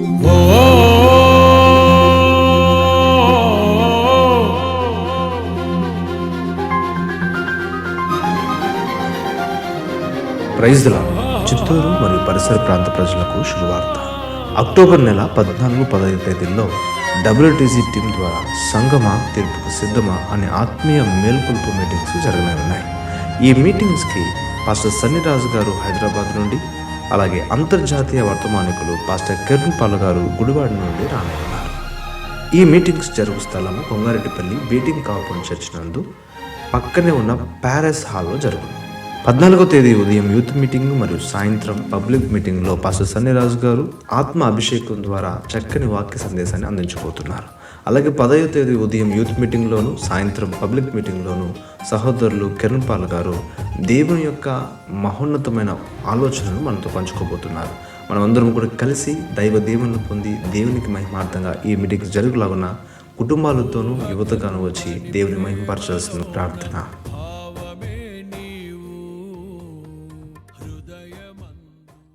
Praise the lord. Chittoor మరియు పరిసర ప్రాంత ప్రజలకు శుభవార్త. అక్టోబర్ నెల 14-15 తేదీల్లో WTC టీం ద్వారా సంగమా తీర్పుకు సిద్ధమా అనే ఆత్మీయ మేల్కొల్పు మీటింగ్స్ జరగనున్నాయి. ఈ మీటింగ్స్కి పాస్టర్ సన్నిరాజు గారు హైదరాబాద్ నుండి, అలాగే అంతర్జాతీయ వర్తమానికులు పాస్టర్ కిరణ్ పాల్ గారు గుడివాడ నుండి రానున్నారు. ఈ మీటింగ్స్ జరుగు స్థలం కొంగారెడ్డిపల్లి బీటింగ్ కాంపౌండ్ చర్చ్ నందు పక్కనే ఉన్న ప్యారెస్ హాల్లో జరుగును. 14వ తేదీ ఉదయం యూత్ మీటింగ్ మరియు సాయంత్రం పబ్లిక్ మీటింగ్లో పాస్టర్ సన్నిరాజు గారు ఆత్మ అభిషేకం ద్వారా చక్కని వాక్య సందేశాన్ని అందించబోతున్నారు. అలాగే 10వ తేదీ ఉదయం యూత్ మీటింగ్లోను, సాయంత్రం పబ్లిక్ మీటింగ్లోను సహోదరులు కిరణ్ పాల్ గారు దేవుని యొక్క మహోన్నతమైన ఆలోచనను మనతో పంచుకోబోతున్నారు. మనమందరం కూడా కలిసి దైవ దీవెనలు పొంది దేవునికి మహిమార్థంగా ఈ మీటింగ్స్ జరుగులాగున కుటుంబాలతోనూ యువతగాను వచ్చి దేవుని మహిమపరచాల్సిన ప్రార్థన.